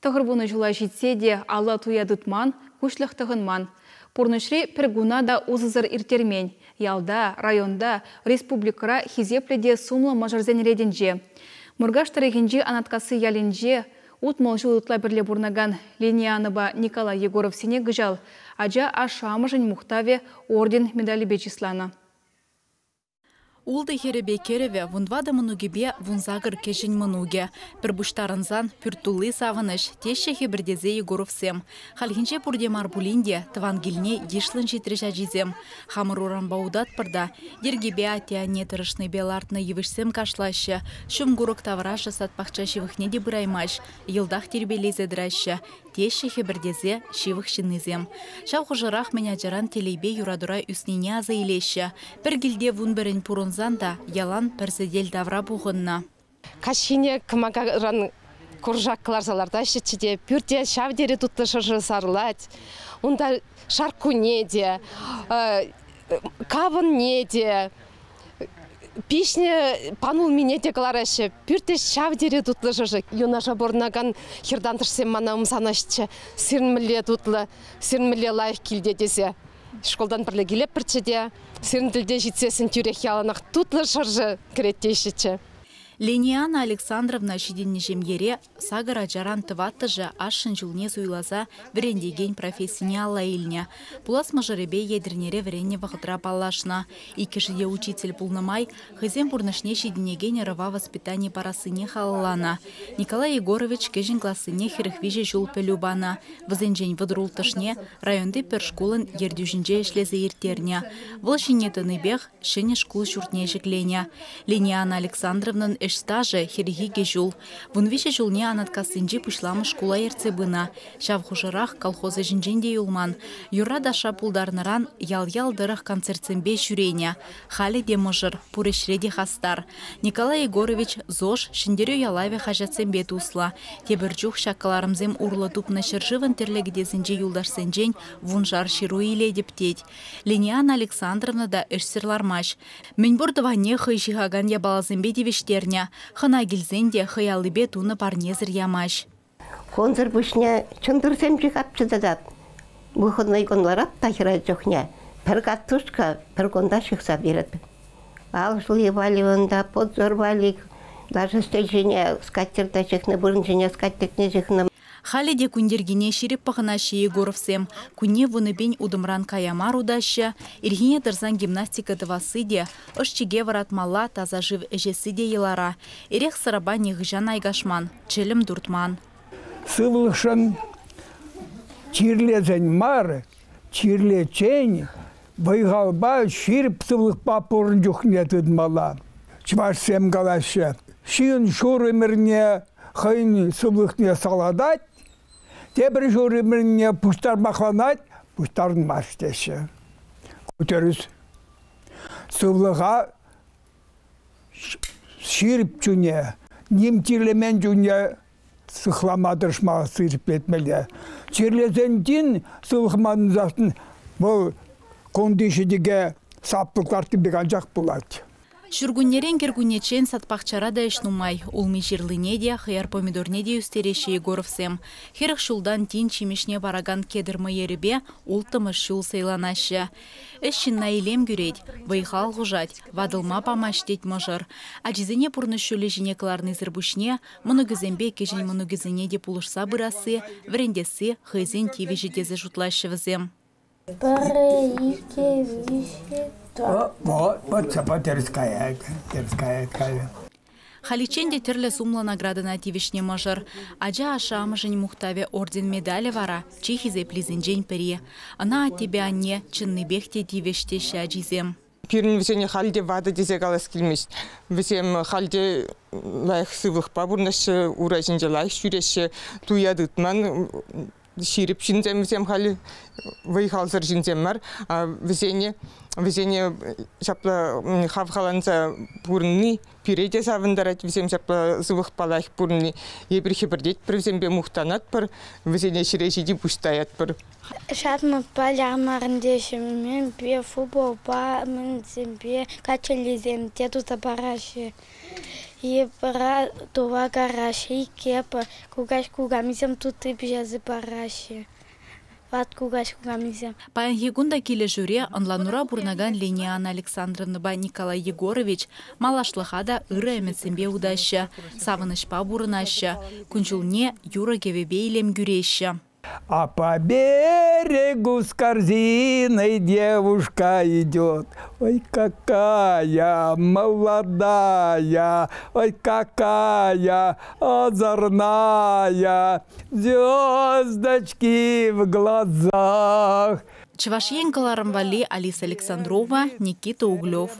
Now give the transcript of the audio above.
Тұғырбуны жыла жетсе де, алла туядытман, күшліқтығынман. Пұрнышри піргуна да узызыр иртермен. Ялда, районда, республикара хизепледе сумлы мажарзен реденже. Мұргаш тарихинже анаткасы ялинже, утмал жылытла бірле бұрнаган Ленианыба Николай Егоров сене гыжал, ажа ашамыжын мұқтаве орден медали бечислана. Улды херебе кереве вунвада мынугебе вунзагыр кешін мынуге. Пірбуштарынзан пүртулы савыныш теші хебірдезе Егоровсем. Халхинче пурде марбулинде твангилне ешлын жетіріш ажизем. Хамыр уран баудат пырда. Дергебе атия нетырышны белартны евішсем кашлашы. Шум гурок таврашы сатпақча шивықне де бұраймаш. Йылдақ тербелезе дырашы. Теші хебірдезе шивық шинызем. Шауқыжырақ меняджаран телейбе юрадура үснене азы илеші. Бір гілде вун бірін пурунзанда ялан перседел давра бұғынна. Кашине кымагаран куржак кларзаларда шетчеде пүрте шавдері тұтты шыржы сарылать. Онда шаркуне де, кавын не де, пишне панул мине де кларашы. Пүрте шавдері тұтлы шыржы. Юнаша борнаган хирдантырсем мана умсанашчы. Сирнміле тұтлы, сирнміле лайық келде десе. Школдан бірлі келеп бірчеде, сирнтілде жетсесін түрек яланақ тұтлы шыржы кіреттейшічі. Лениана Александровна шиденнежем ере сагара жаран тываттыжы ашын жылне суйлаза врендеген профессионалла илне. Пулас мажаребе едірнере вренне вағыдра балашна. Икешіде учитель пулнамай, хызен пурнышне шиденеген рыва воспитание парасыне халалана. Николай Егорович кежін классыне хирыхвиже жул пелюбана. Вызенжен выдрултышне районды пер школын ердюжінже ішлезе ертерне. Выл шинетыны бех шыне школ шуртне жеклене. Лениана Александровнан эштаже херихиге жул. Вунвише жулне анаткасынжи пышламы школа ерцебына. Шавхушырах колхозы жинженде юлман. Юра даша пулдарныран ял-ял дырых концертсенбе шүрене. Хали де мыжыр, пурешреде хастар. Николай Егорович зош шиндерю ялаве хажатсенбе тусла. Тебіржух шаккаларымзем урлы тупны шыржывын терлегідезінже юлдашсенжен вунжар ширу иле дептеть. Лениана Александровна да эшсерлармаш. Менбурдыване хыйшихаган ябалазенбе девештерне. Хына гилзенде хыялыбе туны парнезір ямаш. Хонзыр бушне чындырсем жигапчы дадат. Выходной конларап тахира жохне. Пір каттушка, пір конда шықса берет. Ал жыл валивында, подзор валик. Даже стежене скаттерда жихны, бұрынжене скаттерне жихны. Халиде күндергене шеріп пағынашы Егоровсем. Күнне вуныбен удымран каямар удашы, иргене дырзан гимнастика дывасыде, ұшчеге варатмала таза жив әжесіде елара. Ерех сыраба неғыжан айгашман, челім дұртман. Сывылышын чирлезен мар, чирлечен, байғалба шеріп сывылықпа порын жүхне тұдмала. Чмашсем галашы. Шиын шур өміріне қайын сывылықне саладат, Тебір жөріміріне пұштар мақланат, пұштарын маштеші. Көтеріс. Сывлыға ширіп жүне, немтерлемен жүне сықламадыршмаға сырып етмелі. Черлезенден сывлықманын застын бұл кондишедеге саптықларды беған жақ болады. Шүргүннерен кергүнечен сатпақчара да ешнумай. Улми жирлыне де, хыяр помидорне де үстереші Егоровсем. Херіх шулдан тин чимешне бараган кедірмі еребе ултымыш шул сейланашы. Эшшін наилем гүрет, вайхал ғужат, вадылма памаштет мұжыр. Ажизене пұрны шөлі жинекларны зірбушне, мұнығызенбе кежін мұнығызене де пулышса бұрасы, врендесі хызен тевежі дезі жұтлашы візем. Вот сапа терская. Халиченде терле сумла наградына тивишне мажыр. Аджа ашамыжын мухтаве орден медали вара, чехизе плизенжен пери. Ана от тебя не чынны бехте тивиште шаджизем. Пирин весене халде вада дезе галас килмеш. Весем халде лайх сывых пабурнаш ураженже лайх шүреше туядытман. Ширип шинзем весем хали выехал сыр шинзем мар. Весене Везение шапла хавхаланца бурни, пирете савандарать, везем шапла зывых палах бурни, ебрихи бердеть, привзем бе мухтанат пар, везение ширешиди пустаят пар. Шатма палямарын дешим, мен бе футбол ба, мен зембе качелизем, теду табараши. Ебра това гараши и кепа, кога мизем тут и бежази бараши. Паян егунда келе жүре анланура бурнаган Лениана Александровна ба Николай Егорович малашлыхада ыры әмітсенбе удашы, савынышпа бурынашы, күнчулне юра кевебе илем гюреші. А по берегу с корзиной девушка идет. Ой, какая молодая, ой, какая озорная, звездочки в глазах. Чевашьен Каларамвали Алиса Александрова, Никита Углев.